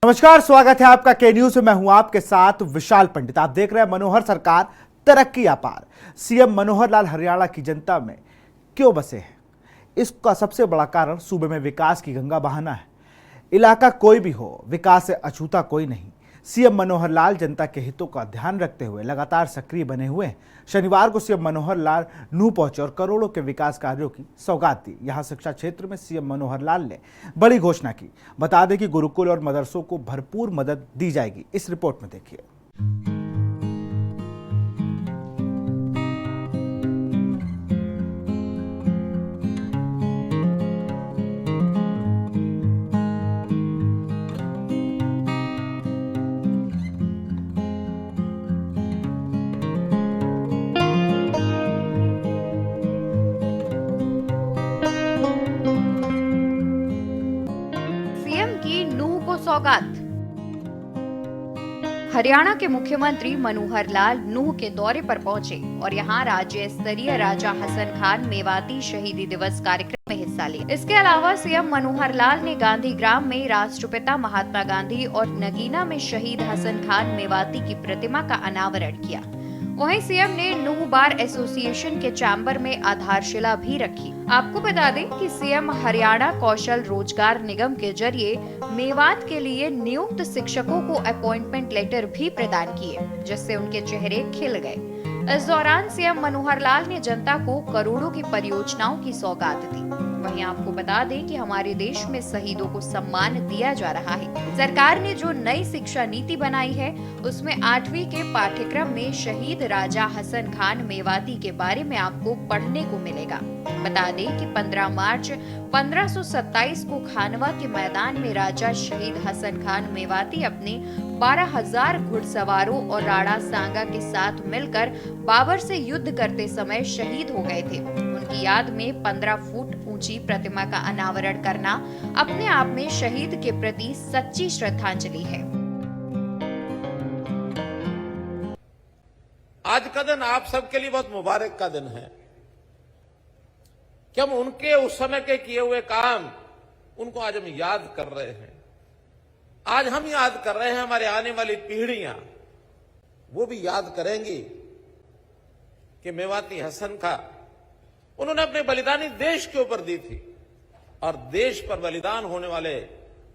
नमस्कार, स्वागत है आपका के न्यूज में। मैं हूं आपके साथ विशाल पंडित। आप देख रहे हैं मनोहर सरकार तरक्की अपार। सीएम मनोहर लाल हरियाणा की जनता में क्यों बसे हैं? इसका सबसे बड़ा कारण सूबे में विकास की गंगा बहाना है। इलाका कोई भी हो, विकास से अछूता कोई नहीं। सीएम मनोहर लाल जनता के हितों का ध्यान रखते हुए लगातार सक्रिय बने हुए हैं। शनिवार को सीएम मनोहर लाल नूह पहुंचे और करोड़ों के विकास कार्यों की सौगात दी। यहां शिक्षा क्षेत्र में सीएम मनोहर लाल ने बड़ी घोषणा की। बता दें कि गुरुकुल और मदरसों को भरपूर मदद दी जाएगी। इस रिपोर्ट में देखिए। सीएम की नूह को सौगात। हरियाणा के मुख्यमंत्री मनोहर लाल नूह के दौरे पर पहुंचे और यहां राज्य स्तरीय राजा हसन खान मेवाती शहीदी दिवस कार्यक्रम में हिस्सा लिया। इसके अलावा सीएम मनोहर लाल ने गांधी ग्राम में राष्ट्रपिता महात्मा गांधी और नगीना में शहीद हसन खान मेवाती की प्रतिमा का अनावरण किया। वहीं सीएम ने नूह बार एसोसिएशन के चैम्बर में आधारशिला भी रखी। आपको बता दें कि सीएम हरियाणा कौशल रोजगार निगम के जरिए मेवात के लिए नियुक्त शिक्षकों को अपॉइंटमेंट लेटर भी प्रदान किए, जिससे उनके चेहरे खिल गए। इस दौरान सीएम मनोहर लाल ने जनता को करोड़ों की परियोजनाओं की सौगात दी। वहीं आपको बता दें कि हमारे देश में शहीदों को सम्मान दिया जा रहा है। सरकार ने जो नई शिक्षा नीति बनाई है, उसमें 8वीं के पाठ्यक्रम में शहीद राजा हसन खान मेवाती के बारे में आपको पढ़ने को मिलेगा। बता दें कि 15 मार्च 1527 को खानवा के मैदान में राजा शहीद हसन खान मेवाती अपने 12,000 घुड़सवारों और राणा सांगा के साथ मिलकर बाबर से युद्ध करते समय शहीद हो गए थे। उनकी याद में 15 फुट ऊंची प्रतिमा का अनावरण करना अपने आप में शहीद के प्रति सच्ची श्रद्धांजलि है। आज का दिन आप सबके लिए बहुत मुबारक का दिन है कि हम उनके उस समय के किए हुए काम उनको आज हम याद कर रहे हैं। आज हम याद कर रहे हैं, हमारे आने वाली पीढ़ियां वो भी याद करेंगी कि मेवाती हसन खां उन्होंने अपने बलिदानी देश के ऊपर दी थी और देश पर बलिदान होने वाले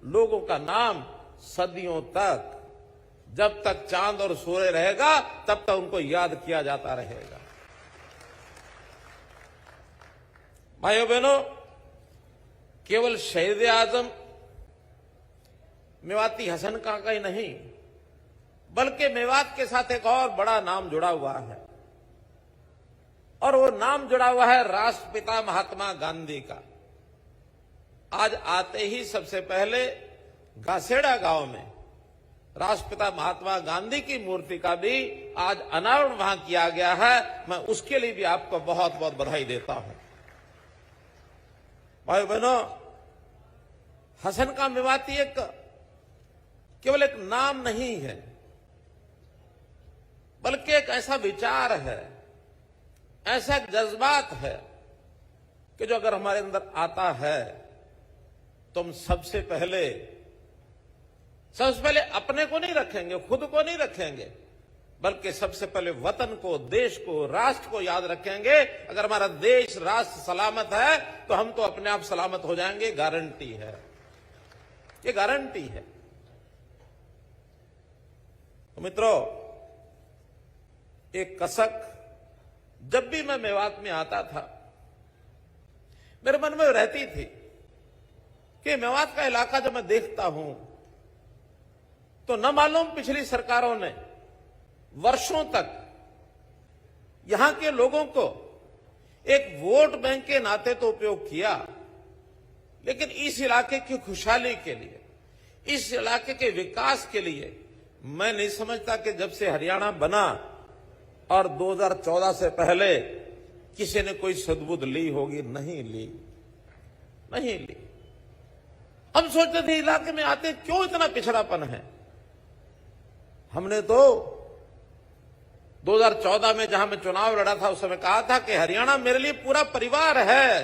लोगों का नाम सदियों तक, जब तक चांद और सूर्य रहेगा तब तक उनको याद किया जाता रहेगा। भाइयों बहनों, केवल शहीद आजम मेवाती हसन खां का ही नहीं, बल्कि मेवात के साथ एक और बड़ा नाम जुड़ा हुआ है और वो नाम जुड़ा हुआ है राष्ट्रपिता महात्मा गांधी का। आज आते ही सबसे पहले घासेड़ा गांव में राष्ट्रपिता महात्मा गांधी की मूर्ति का भी आज अनावरण वहां किया गया है। मैं उसके लिए भी आपको बहुत बहुत बधाई देता हूं। भाई बहनों, हसन खां मेवाती एक केवल एक नाम नहीं है, बल्कि एक ऐसा विचार है, ऐसा जज्बात है कि जो अगर हमारे अंदर आता है तो हम सबसे पहले अपने को नहीं रखेंगे, खुद को नहीं रखेंगे, बल्कि सबसे पहले वतन को, देश को, राष्ट्र को याद रखेंगे। अगर हमारा देश, राष्ट्र सलामत है तो हम तो अपने आप सलामत हो जाएंगे। गारंटी है, ये गारंटी है। तो मित्रों, एक कसक जब भी मैं मेवात में आता था मेरे मन में रहती थी कि मेवात का इलाका जब मैं देखता हूं तो न मालूम पिछली सरकारों ने वर्षों तक यहां के लोगों को एक वोट बैंक के नाते तो उपयोग किया, लेकिन इस इलाके की खुशहाली के लिए, इस इलाके के विकास के लिए मैं नहीं समझता कि जब से हरियाणा बना और 2014 से पहले किसी ने कोई सद्बुद्ध ली होगी। नहीं ली, नहीं ली। हम सोचते थे इलाके में आते क्यों इतना पिछड़ापन है। हमने तो 2014 में जहां मैं चुनाव लड़ा था उस समय कहा था कि हरियाणा मेरे लिए पूरा परिवार है,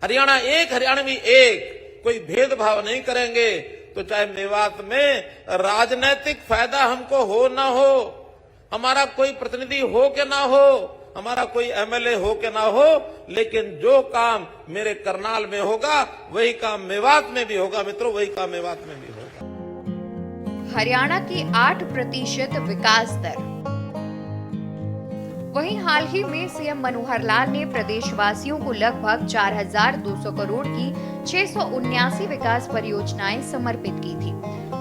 हरियाणा एक, हरियाणवी एक, कोई भेदभाव नहीं करेंगे, तो चाहे मेवात में राजनीतिक फायदा हमको हो ना हो, हमारा कोई प्रतिनिधि हो के ना हो, हमारा कोई एमएलए हो के ना हो, लेकिन जो काम मेरे करनाल में होगा वही काम मेवात में भी होगा मित्रों, वही काम मेवात में भी होगा। हरियाणा की 8% विकास दर। वहीं हाल ही में सीएम मनोहर लाल ने प्रदेशवासियों को लगभग 4,200 करोड़ की 679 विकास परियोजनाएं समर्पित की थी।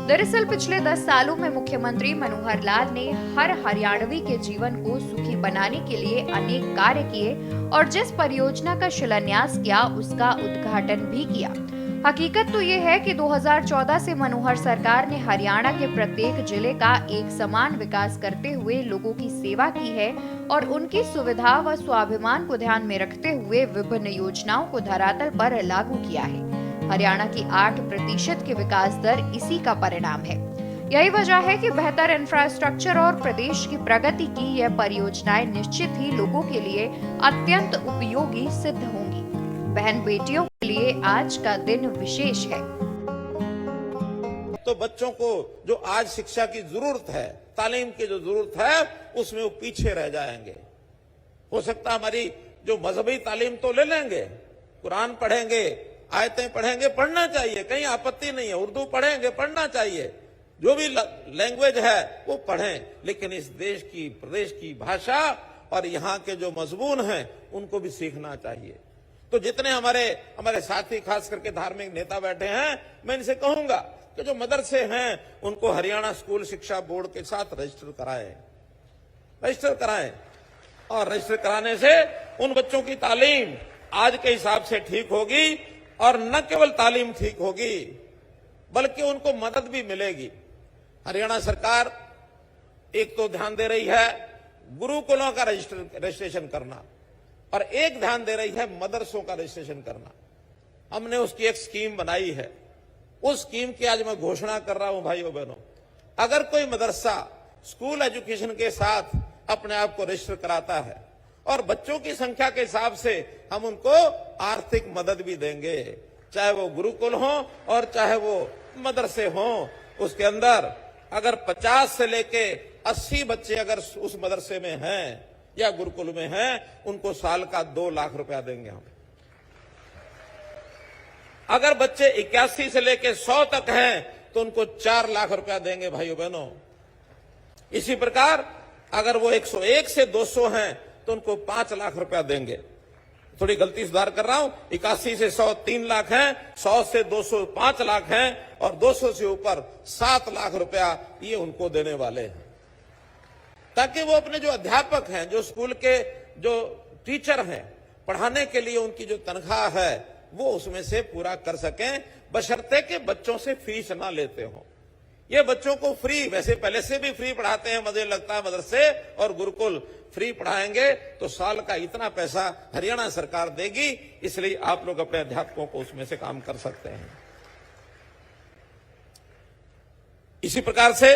दरअसल पिछले 10 सालों में मुख्यमंत्री मनोहर लाल ने हर हरियाणवी के जीवन को सुखी बनाने के लिए अनेक कार्य किए और जिस परियोजना का शिलान्यास किया उसका उद्घाटन भी किया। हकीकत तो ये है कि 2014 से मनोहर सरकार ने हरियाणा के प्रत्येक जिले का एक समान विकास करते हुए लोगों की सेवा की है और उनकी सुविधा व स्वाभिमान को ध्यान में रखते हुए विभिन्न योजनाओं को धरातल पर लागू किया है। हरियाणा की 8% की विकास दर इसी का परिणाम है। यही वजह है कि बेहतर इंफ्रास्ट्रक्चर और प्रदेश की प्रगति की यह परियोजनाएं निश्चित ही लोगों के लिए अत्यंत उपयोगी सिद्ध होंगी। बहन बेटियों के लिए आज का दिन विशेष है। तो बच्चों को जो आज शिक्षा की जरूरत है, तालीम की जो जरूरत है, उसमें वो पीछे रह जाएंगे। हो सकता है हमारी जो मजहबी तालीम तो ले लेंगे, कुरान पढ़ेंगे, आयतें पढ़ेंगे, पढ़ना चाहिए, कहीं आपत्ति नहीं है, उर्दू पढ़ेंगे, पढ़ना चाहिए, जो भी लैंग्वेज है वो पढ़ें, लेकिन इस देश की, प्रदेश की भाषा और यहाँ के जो मजमून हैं उनको भी सीखना चाहिए। तो जितने हमारे साथी खास करके धार्मिक नेता बैठे हैं, मैं इनसे कहूंगा कि जो मदरसे हैं उनको हरियाणा स्कूल शिक्षा बोर्ड के साथ रजिस्टर कराएं और रजिस्टर कराने से उन बच्चों की तालीम आज के हिसाब से ठीक होगी और न केवल तालीम ठीक होगी बल्कि उनको मदद भी मिलेगी। हरियाणा सरकार एक तो ध्यान दे रही है गुरुकुलों का रजिस्ट्रेशन करना और एक ध्यान दे रही है मदरसों का रजिस्ट्रेशन करना। हमने उसकी एक स्कीम बनाई है, उस स्कीम की आज मैं घोषणा कर रहा हूं भाइयों बहनों। अगर कोई मदरसा स्कूल एजुकेशन के साथ अपने आप को रजिस्टर कराता है और बच्चों की संख्या के हिसाब से हम उनको आर्थिक मदद भी देंगे, चाहे वो गुरुकुल हो और चाहे वो मदरसे हो। उसके अंदर अगर 50 से लेके 80 बच्चे अगर उस मदरसे में हैं या गुरुकुल में हैं, उनको साल का 2 लाख रुपया देंगे हम। अगर बच्चे 81 से लेके 100 तक हैं तो उनको 4 लाख रुपया देंगे भाइयों बहनों। इसी प्रकार अगर वो 101 से 200 हैं तो उनको 5 लाख रुपया देंगे। थोड़ी गलती सुधार कर रहा हूं, 81 से 100 3 लाख हैं, 100 से 200 5 लाख हैं और 200 से ऊपर 7 लाख रुपया ये उनको देने वाले हैं, ताकि वो अपने जो अध्यापक हैं, जो स्कूल के जो टीचर हैं, पढ़ाने के लिए उनकी जो तनख्वाह है वो उसमें से पूरा कर सकें, बशर्ते के बच्चों से फीस ना लेते हो। ये बच्चों को फ्री, वैसे पहले से भी फ्री पढ़ाते हैं, मुझे लगता है मदरसे और गुरुकुल फ्री पढ़ाएंगे तो साल का इतना पैसा हरियाणा सरकार देगी, इसलिए आप लोग अपने अध्यापकों को उसमें से काम कर सकते हैं। इसी प्रकार से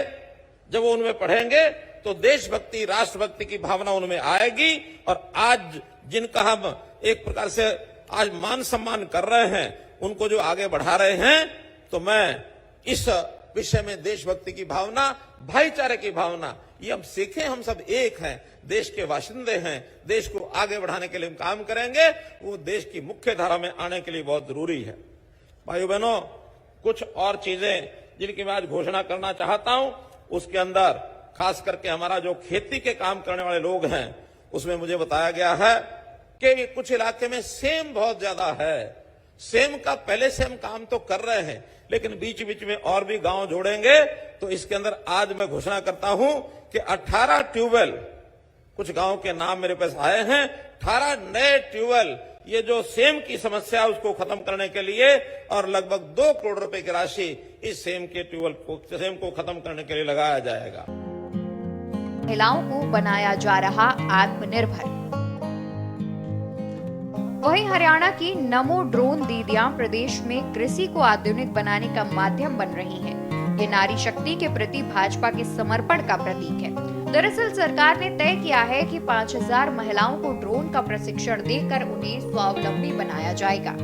जब वो उनमें पढ़ेंगे तो देशभक्ति, राष्ट्रभक्ति की भावना उनमें आएगी और आज जिनका हम एक प्रकार से आज मान सम्मान कर रहे हैं, उनको जो आगे बढ़ा रहे हैं, तो मैं इस विषय में देशभक्ति की भावना, भाईचारे की भावना, ये हम सीखें। हम सब एक हैं, देश के बाशिंदे हैं, देश को आगे बढ़ाने के लिए हम काम करेंगे, वो देश की मुख्य धारा में आने के लिए बहुत जरूरी है। भाइयों बहनों, कुछ और चीजें जिनकी मैं आज घोषणा करना चाहता हूं, उसके अंदर खास करके हमारा जो खेती के काम करने वाले लोग हैं, उसमें मुझे बताया गया है कि कुछ इलाके में सेम बहुत ज्यादा है। सेम का पहले से हम काम तो कर रहे हैं, लेकिन बीच बीच में और भी गांव जोड़ेंगे। तो इसके अंदर आज मैं घोषणा करता हूं कि 18 ट्यूबवेल, कुछ गांव के नाम मेरे पास आए हैं, 18 नए ट्यूबवेल, ये जो सेम की समस्या है उसको खत्म करने के लिए, और लगभग 2 करोड़ रुपए की राशि इस सेम के ट्यूबवेल को, सेम को खत्म करने के लिए लगाया जाएगा। महिलाओं को बनाया जा रहा आत्मनिर्भर। वहीं हरियाणा की नमो ड्रोन दीदियां प्रदेश में कृषि को आधुनिक बनाने का माध्यम बन रही हैं। ये नारी शक्ति के प्रति भाजपा के समर्पण का प्रतीक है। दरअसल सरकार ने तय किया है कि 5000 महिलाओं को ड्रोन का प्रशिक्षण देकर उन्हें स्वावलंबी बनाया जाएगा,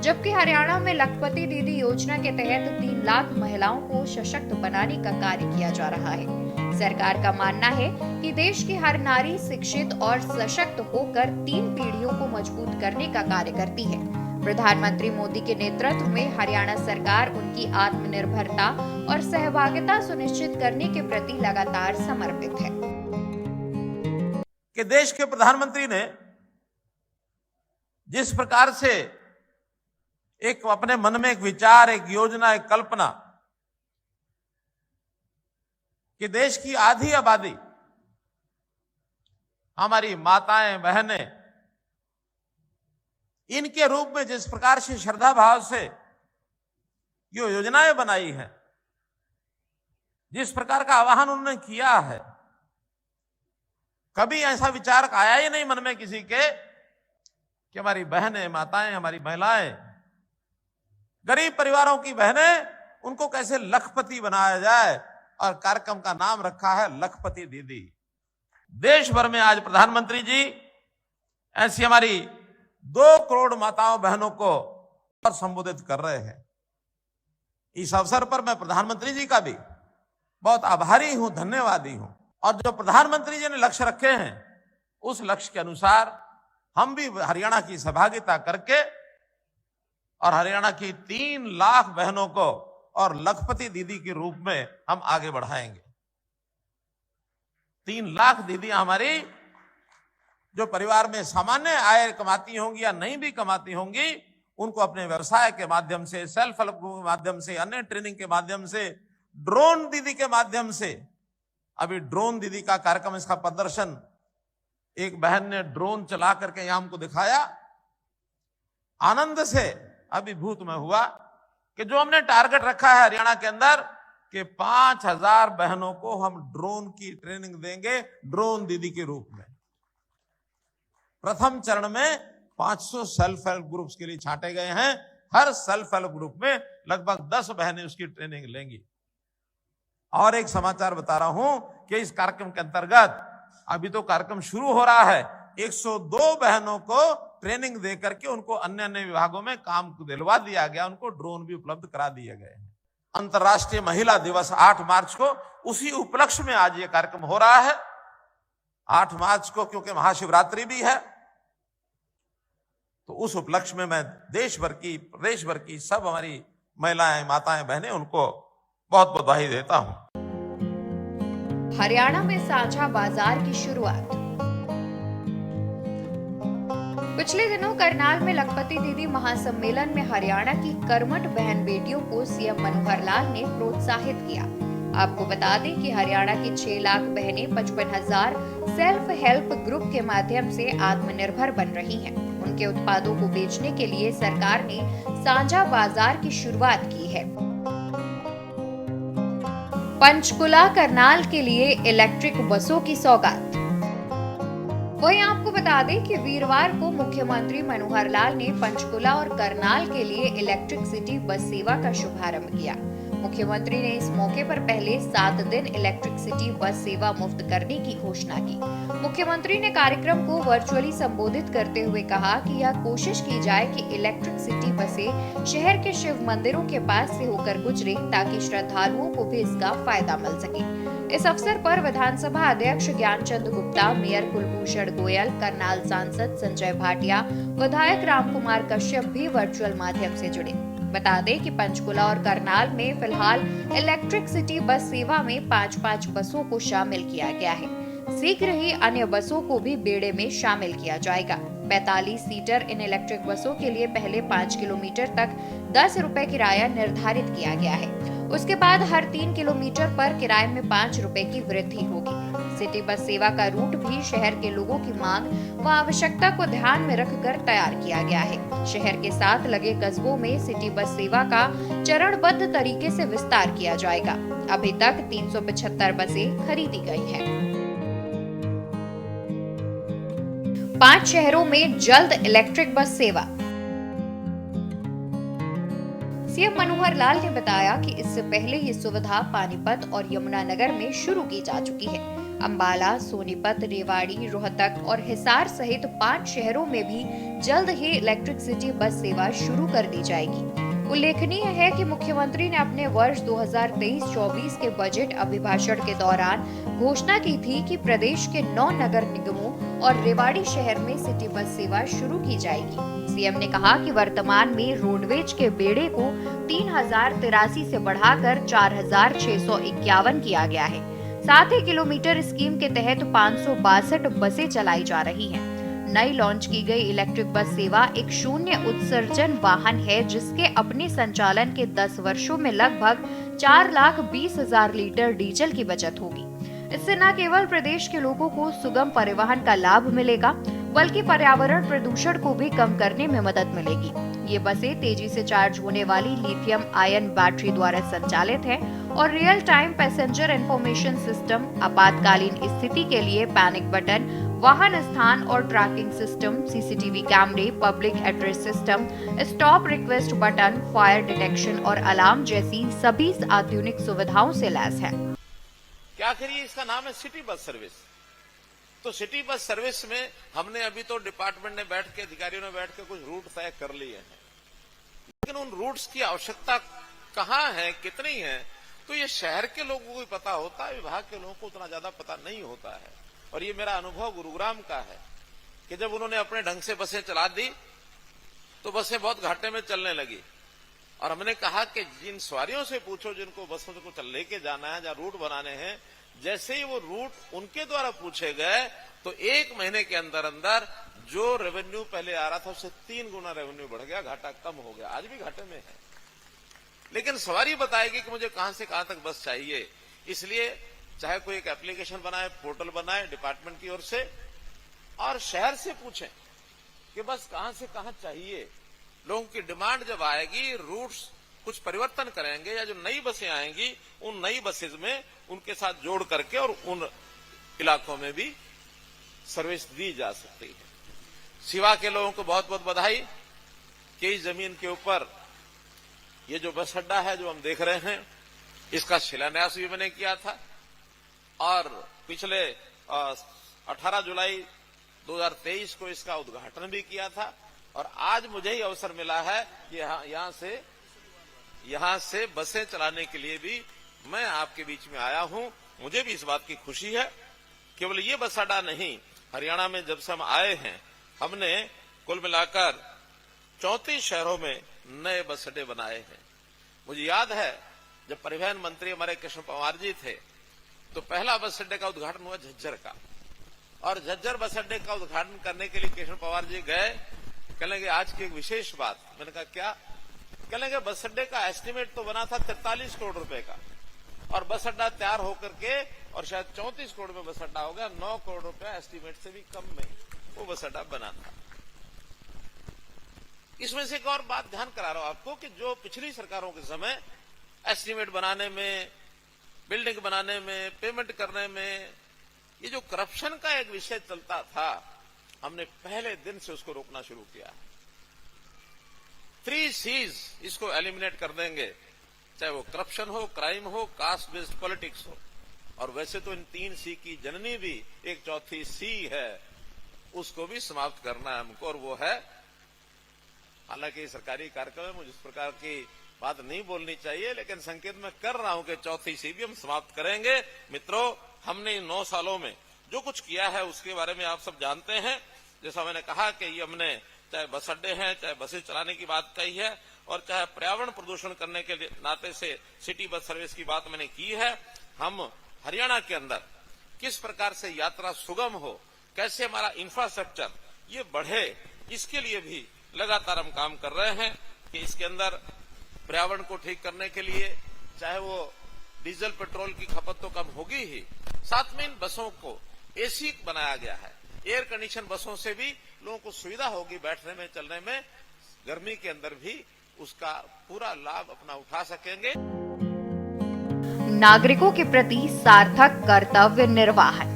जबकि हरियाणा में लखपति दीदी योजना के तहत 3 लाख महिलाओं को सशक्त बनाने का कार्य किया जा रहा है। सरकार का मानना है कि देश की हर नारी शिक्षित और सशक्त होकर 3 पीढ़ियों को मजबूत करने का कार्य करती है। प्रधानमंत्री मोदी के नेतृत्व में हरियाणा सरकार उनकी आत्मनिर्भरता और सहभागिता सुनिश्चित करने के प्रति लगातार समर्पित है। कि देश के प्रधानमंत्री ने जिस प्रकार से एक अपने मन में एक विचार, एक योजना, एक कल्पना कि देश की आधी आबादी हमारी माताएं, बहनें, इनके रूप में जिस प्रकार से श्रद्धा भाव से ये योजनाएं बनाई हैं, जिस प्रकार का आह्वान उन्होंने किया है, कभी ऐसा विचार आया ही नहीं मन में किसी के कि हमारी बहनें, माताएं, हमारी महिलाएं, गरीब परिवारों की बहनें, उनको कैसे लखपति बनाया जाए। और कार्यक्रम का नाम रखा है लखपति दीदी। देश भर में आज प्रधानमंत्री जी ऐसी हमारी 2 करोड़ माताओं बहनों को और संबोधित कर रहे हैं। इस अवसर पर मैं प्रधानमंत्री जी का भी बहुत आभारी हूं, धन्यवादी हूं। और जो प्रधानमंत्री जी ने लक्ष्य रखे हैं, उस लक्ष्य के अनुसार हम भी हरियाणा की सहभागिता करके और हरियाणा की 3 लाख बहनों को और लखपति दीदी के रूप में हम आगे बढ़ाएंगे। 3 लाख दीदियां हमारी जो परिवार में सामान्य आय कमाती होंगी या नहीं भी कमाती होंगी, उनको अपने व्यवसाय के माध्यम से, सेल्फ हेल्प ग्रुप के माध्यम से, अन्य ट्रेनिंग के माध्यम से, ड्रोन दीदी के माध्यम से, अभी ड्रोन दीदी का कार्यक्रम, इसका प्रदर्शन एक बहन ने ड्रोन चला करके यहां हमको दिखाया, आनंद से अभिभूत में हुआ कि जो हमने टारगेट रखा है हरियाणा के अंदर कि 5000 बहनों को हम ड्रोन की ट्रेनिंग देंगे, ड्रोन दीदी के रूप में। प्रथम चरण में 500 सेल्फ हेल्प ग्रुप्स के लिए छांटे गए हैं। हर सेल्फ हेल्प ग्रुप में लगभग 10 बहनें उसकी ट्रेनिंग लेंगी। और एक समाचार बता रहा हूं कि इस कार्यक्रम के अंतर्गत अभी तो कार्यक्रम शुरू हो रहा है, 102 बहनों को ट्रेनिंग दे करके उनको अन्य अन्य विभागों में काम दिलवा दिया गया, उनको ड्रोन भी उपलब्ध करा दिए गए। अंतर्राष्ट्रीय महिला दिवस 8 मार्च को, उसी उपलक्ष्य में आज ये कार्यक्रम हो रहा है। 8 मार्च को क्योंकि महाशिवरात्रि भी है, तो उस उपलक्ष्य में मैं देश भर की, प्रदेश भर की सब हमारी महिलाएं, माताएं, बहनें, उनको बहुत बहुत बधाई देता हूं। हरियाणा में साझा बाजार की शुरुआत। पिछले दिनों करनाल में लखपति दीदी महासम्मेलन में हरियाणा की कर्मठ बहन बेटियों को सीएम मनोहर लाल ने प्रोत्साहित किया। आपको बता दें कि हरियाणा की 6 लाख बहनें 55,000 सेल्फ हेल्प ग्रुप के माध्यम से आत्मनिर्भर बन रही हैं। उनके उत्पादों को बेचने के लिए सरकार ने साझा बाजार की शुरुआत की है। पंचकुला करनाल के लिए इलेक्ट्रिक बसों की सौगात। वहीं आपको बता दें कि वीरवार को मुख्यमंत्री मनोहर लाल ने पंचकुला और करनाल के लिए इलेक्ट्रिक सिटी बस सेवा का शुभारंभ किया। मुख्यमंत्री ने इस मौके पर पहले 7 दिन इलेक्ट्रिक सिटी बस सेवा मुफ्त करने की घोषणा की। मुख्यमंत्री ने कार्यक्रम को वर्चुअली संबोधित करते हुए कहा कि यह कोशिश की जाए कि इलेक्ट्रिक सिटी बसें शहर के शिव मंदिरों के पास से होकर गुजरे, ताकि श्रद्धालुओं को भी इसका फायदा मिल सके। इस अवसर पर विधानसभा अध्यक्ष ज्ञानचंद गुप्ता, मेयर कुलभूषण गोयल, करनाल सांसद संजय भाटिया, विधायक रामकुमार कश्यप भी वर्चुअल माध्यम से जुड़े। बता दें कि पंचकुला और करनाल में फिलहाल इलेक्ट्रिक सिटी बस सेवा में 5-5 बसों को शामिल किया गया है। शीघ्र ही अन्य बसों को भी बेड़े में शामिल किया जाएगा। 45 सीटर इन इलेक्ट्रिक बसों के लिए पहले 5 किलोमीटर तक 10 रुपए किराया निर्धारित किया गया है। उसके बाद हर 3 किलोमीटर पर किराए में 5 रुपए की वृद्धि होगी। सिटी बस सेवा का रूट भी शहर के लोगों की मांग व आवश्यकता को ध्यान में रखकर तैयार किया गया है। शहर के साथ लगे कस्बों में सिटी बस सेवा का चरणबद्ध तरीके से विस्तार किया जाएगा। अभी तक 375 बसें खरीदी गई हैं। 5 शहरों में जल्द इलेक्ट्रिक बस सेवा। सीएम मनोहर लाल ने बताया कि इससे पहले ये सुविधा पानीपत और यमुनानगर में शुरू की जा चुकी है। अंबाला, सोनीपत, रेवाड़ी, रोहतक और हिसार सहित 5 शहरों में भी जल्द ही इलेक्ट्रिक सिटी बस सेवा शुरू कर दी जाएगी। उल्लेखनीय है कि मुख्यमंत्री ने अपने वर्ष 2023-24 के बजट अभिभाषण के दौरान घोषणा की थी कि प्रदेश के 9 नगर निगमों और रेवाड़ी शहर में सिटी बस सेवा शुरू की जाएगी। सीएम ने कहा कि वर्तमान में रोडवेज के बेड़े को 3083 से बढ़ाकर 4651 किया गया है। साथ ही किलोमीटर स्कीम के तहत 562 बसें चलाई जा रही हैं। नई लॉन्च की गई इलेक्ट्रिक बस सेवा एक शून्य उत्सर्जन वाहन है, जिसके अपने संचालन के 10 वर्षों में लगभग 4,20,000 लीटर डीजल की बचत होगी। इससे न केवल प्रदेश के लोगों को सुगम परिवहन का लाभ मिलेगा, बल्कि पर्यावरण प्रदूषण को भी कम करने में मदद मिलेगी। ये बसें तेजी से चार्ज होने वाली लिथियम आयन बैटरी द्वारा संचालित है और real time passenger information system, आपातकालीन स्थिति के लिए पैनिक बटन, वाहन स्थान और ट्रैकिंग सिस्टम, सीसीटीवी कैमरे, public address system, stop request button, fire detection और अलार्म जैसी सभी आधुनिक सुविधाओं से लैस है। क्या करिए, इसका नाम है सिटी बस सर्विस। तो सिटी बस सर्विस में हमने अभी तो डिपार्टमेंट ने बैठ के, अधिकारियों ने बैठ के कुछ रूट तय कर लिए हैं, लेकिन उन रूट्स की आवश्यकता कहाँ है, कितनी है, तो ये शहर के लोगों को ही पता होता है, विभाग के लोगों को उतना ज्यादा पता नहीं होता है। और ये मेरा अनुभव गुरुग्राम का है कि जब उन्होंने अपने ढंग से बसें चला दी तो बसें बहुत घाटे में चलने लगी। और हमने कहा कि जिन सवारियों से पूछो जिनको बसों को चल लेके जाना है, जहां रूट बनाने हैं, जैसे ही वो रूट उनके द्वारा पूछे गए तो 1 महीने के अंदर अंदर जो रेवेन्यू पहले आ रहा था उससे 3 गुना रेवेन्यू बढ़ गया, घाटा कम हो गया। आज भी घाटे में है, लेकिन सवारी बताएगी कि मुझे कहां से कहां तक बस चाहिए। इसलिए चाहे कोई एक एप्लीकेशन बनाए, पोर्टल बनाए डिपार्टमेंट की ओर से, और शहर से पूछें कि बस कहां से कहां चाहिए। लोगों की डिमांड जब आएगी, रूट्स कुछ परिवर्तन करेंगे, या जो नई बसें आएंगी उन नई बसेज में उनके साथ जोड़ करके और उन इलाकों में भी सर्विस दी जा सकती है। सिवा के लोगों को बहुत बहुत बधाई कि इस जमीन के ऊपर ये जो बस अड्डा है जो हम देख रहे हैं, इसका शिलान्यास भी मैंने किया था और पिछले 18 जुलाई 2023 को इसका उद्घाटन भी किया था। और आज मुझे ही अवसर मिला है कि यहां से बसें चलाने के लिए भी मैं आपके बीच में आया हूं। मुझे भी इस बात की खुशी है। केवल ये बस अड्डा नहीं, हरियाणा में जब से हम आए हैं, हमने कुल मिलाकर 34 शहरों में नए बस अड्डे बनाए हैं। मुझे याद है जब परिवहन मंत्री हमारे कृष्ण पवार जी थे तो पहला बस अड्डे का उद्घाटन हुआ झज्जर का, और झज्जर बस अड्डे का उद्घाटन करने के लिए कृष्ण पवार जी गए। कहेंगे आज की एक विशेष बात। मैंने कहा क्या? कहेंगे बस अड्डे का एस्टीमेट तो बना था 43 करोड़ रुपए का, और बस अड्डा तैयार होकर के और शायद 34 करोड़ में बस अड्डा हो गया। 9 करोड़ रुपए एस्टीमेट से भी कम में वो बस अड्डा बना था। इसमें से एक और बात ध्यान करा रहा हूं आपको कि जो पिछली सरकारों के समय एस्टीमेट बनाने में, बिल्डिंग बनाने में, पेमेंट करने में, ये जो करप्शन का एक विषय चलता था, हमने पहले दिन से उसको रोकना शुरू किया। 3 C's इसको एलिमिनेट कर देंगे, चाहे वो करप्शन हो, क्राइम हो, कास्ट बेस्ड पॉलिटिक्स हो। और वैसे तो इन 3 C की जननी भी एक चौथी C है, उसको भी समाप्त करना है हमको, और वो है, हालांकि सरकारी कार्यक्रम में मुझे इस प्रकार की बात नहीं बोलनी चाहिए, लेकिन संकेत मैं कर रहा हूं कि चौथी C भी हम समाप्त करेंगे। मित्रों, हमने इन 9 सालों में जो कुछ किया है उसके बारे में आप सब जानते हैं। जैसा मैंने कहा कि ये हमने चाहे बस अड्डे हैं, चाहे बसें चलाने की बात कही है, और चाहे पर्यावरण प्रदूषण करने के नाते से सिटी बस सर्विस की बात मैंने की है। हम हरियाणा के अंदर किस प्रकार से यात्रा सुगम हो, कैसे हमारा इंफ्रास्ट्रक्चर ये बढ़े, इसके लिए भी लगातार हम काम कर रहे हैं कि इसके अंदर पर्यावरण को ठीक करने के लिए चाहे वो डीजल पेट्रोल की खपत तो कम होगी ही, साथ में इन बसों को एसी बनाया गया है। एयर कंडीशन बसों से भी लोगों को सुविधा होगी बैठने में, चलने में, गर्मी के अंदर भी उसका पूरा लाभ अपना उठा सकेंगे। नागरिकों के प्रति सार्थक कर्तव्य निर्वाहन।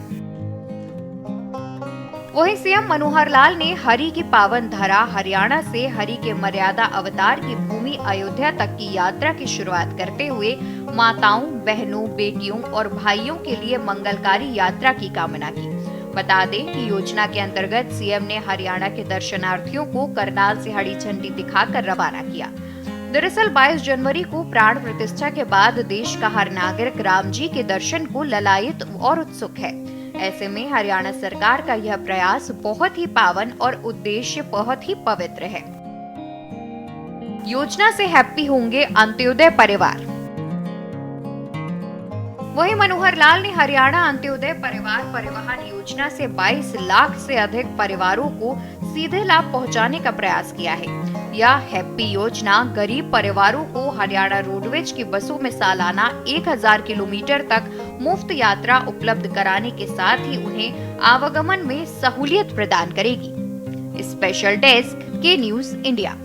वहीं सीएम मनोहर लाल ने हरि की पावन धरा हरियाणा से हरि के मर्यादा अवतार की भूमि अयोध्या तक की यात्रा की शुरुआत करते हुए माताओं, बहनों, बेटियों और भाइयों के लिए मंगलकारी यात्रा की कामना की। बता दें कि योजना के अंतर्गत सीएम ने हरियाणा के दर्शनार्थियों को करनाल से हरी झंडी दिखाकर रवाना किया। दरअसल 22 जनवरी को प्राण प्रतिष्ठा के बाद देश का हर नागरिक राम जी के दर्शन को ललायित और उत्सुक है। ऐसे में हरियाणा सरकार का यह प्रयास बहुत ही पावन और उद्देश्य बहुत ही पवित्र है। योजना से हैप्पी होंगे अंत्योदय परिवार। वहीं मनोहर लाल ने हरियाणा अंत्योदय परिवार परिवहन योजना से 22 लाख से अधिक परिवारों को सीधे लाभ पहुंचाने का प्रयास किया है। यह हैप्पी योजना गरीब परिवारों को हरियाणा रोडवेज की बसों में सालाना 1000 किलोमीटर तक मुफ्त यात्रा उपलब्ध कराने के साथ ही उन्हें आवागमन में सहूलियत प्रदान करेगी। स्पेशल डेस्क के न्यूज़ इंडिया।